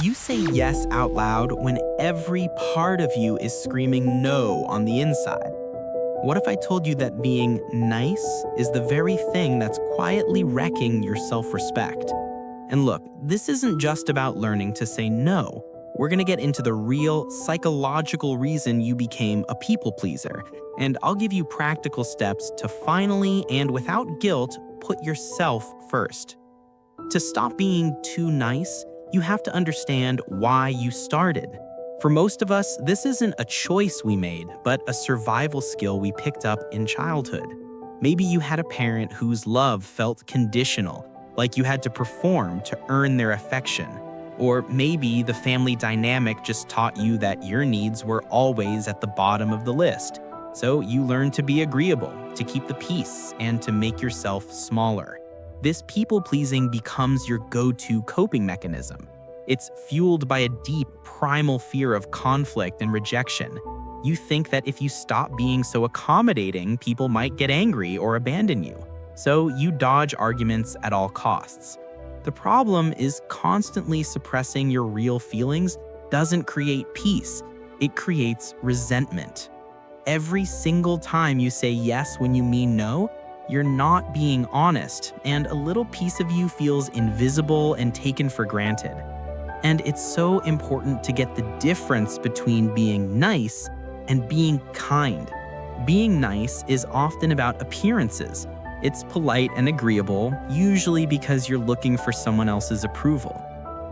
You say yes out loud when every part of you is screaming no on the inside. What if I told you that being nice is the very thing that's quietly wrecking your self-respect? And look, this isn't just about learning to say no. We're gonna get into the real psychological reason you became a people pleaser, and I'll give you practical steps to finally and without guilt put yourself first. To stop being too nice, you have to understand why you started. For most of us, this isn't a choice we made, but a survival skill we picked up in childhood. Maybe you had a parent whose love felt conditional, like you had to perform to earn their affection. Or maybe the family dynamic just taught you that your needs were always at the bottom of the list. So you learned to be agreeable, to keep the peace, and to make yourself smaller. This people-pleasing becomes your go-to coping mechanism. It's fueled by a deep, primal fear of conflict and rejection. You think that if you stop being so accommodating, people might get angry or abandon you. So you dodge arguments at all costs. The problem is constantly suppressing your real feelings doesn't create peace. It creates resentment. Every single time you say yes when you mean no, you're not being honest, and a little piece of you feels invisible and taken for granted. And it's so important to get the difference between being nice and being kind. Being nice is often about appearances. It's polite and agreeable, usually because you're looking for someone else's approval.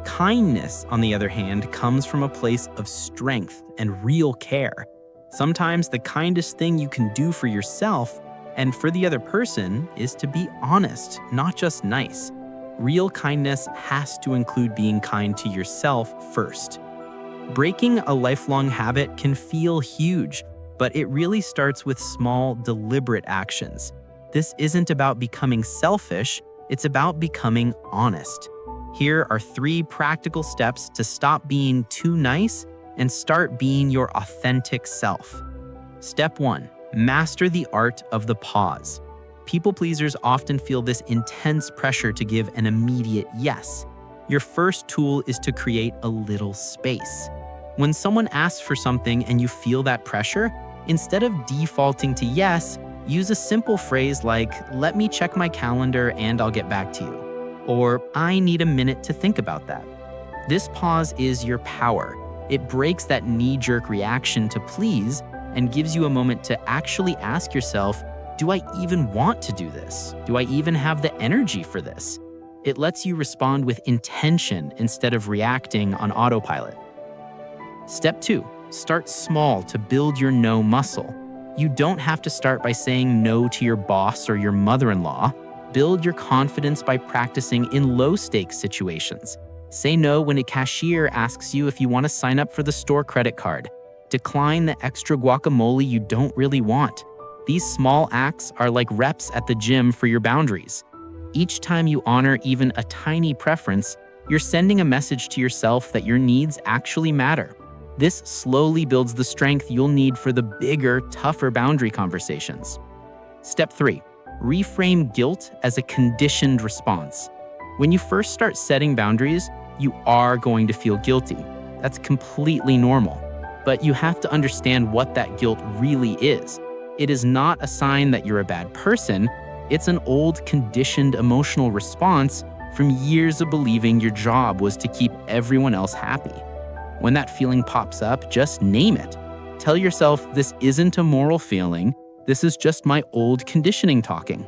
Kindness, on the other hand, comes from a place of strength and real care. Sometimes the kindest thing you can do for yourself and for the other person is to be honest, not just nice. Real kindness has to include being kind to yourself first. Breaking a lifelong habit can feel huge, but it really starts with small, deliberate actions. This isn't about becoming selfish, it's about becoming honest. Here are 3 practical steps to stop being too nice and start being your authentic self. Step 1. Master the art of the pause. People pleasers often feel this intense pressure to give an immediate yes. Your first tool is to create a little space. When someone asks for something and you feel that pressure, instead of defaulting to yes, use a simple phrase like, "Let me check my calendar and I'll get back to you," or "I need a minute to think about that." This pause is your power. It breaks that knee-jerk reaction to please and gives you a moment to actually ask yourself, do I even want to do this? Do I even have the energy for this? It lets you respond with intention instead of reacting on autopilot. Step 2, start small to build your no muscle. You don't have to start by saying no to your boss or your mother-in-law. Build your confidence by practicing in low-stakes situations. Say no when a cashier asks you if you want to sign up for the store credit card. Decline the extra guacamole you don't really want. These small acts are like reps at the gym for your boundaries. Each time you honor even a tiny preference, you're sending a message to yourself that your needs actually matter. This slowly builds the strength you'll need for the bigger, tougher boundary conversations. Step 3, reframe guilt as a conditioned response. When you first start setting boundaries, you are going to feel guilty. That's completely normal. But you have to understand what that guilt really is. It is not a sign that you're a bad person. It's an old conditioned emotional response from years of believing your job was to keep everyone else happy. When that feeling pops up, just name it. Tell yourself this isn't a moral feeling. This is just my old conditioning talking.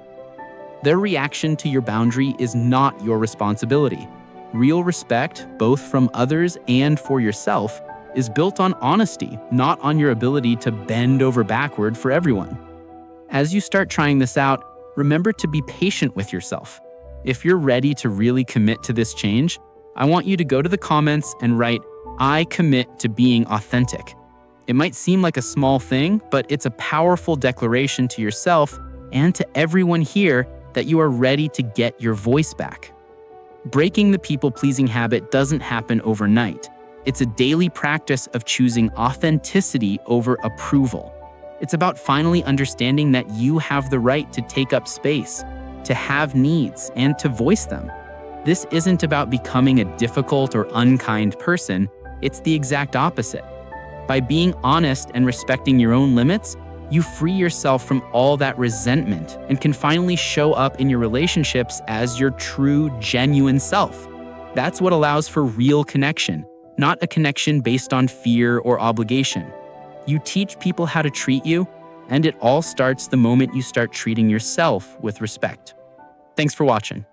Their reaction to your boundary is not your responsibility. Real respect, both from others and for yourself, is built on honesty, not on your ability to bend over backward for everyone. As you start trying this out, remember to be patient with yourself. If you're ready to really commit to this change, I want you to go to the comments and write, "I commit to being authentic." It might seem like a small thing, but it's a powerful declaration to yourself and to everyone here that you are ready to get your voice back. Breaking the people-pleasing habit doesn't happen overnight. It's a daily practice of choosing authenticity over approval. It's about finally understanding that you have the right to take up space, to have needs, and to voice them. This isn't about becoming a difficult or unkind person, it's the exact opposite. By being honest and respecting your own limits, you free yourself from all that resentment and can finally show up in your relationships as your true, genuine self. That's what allows for real connection, not a connection based on fear or obligation. You teach people how to treat you, and it all starts the moment you start treating yourself with respect. Thanks for watching.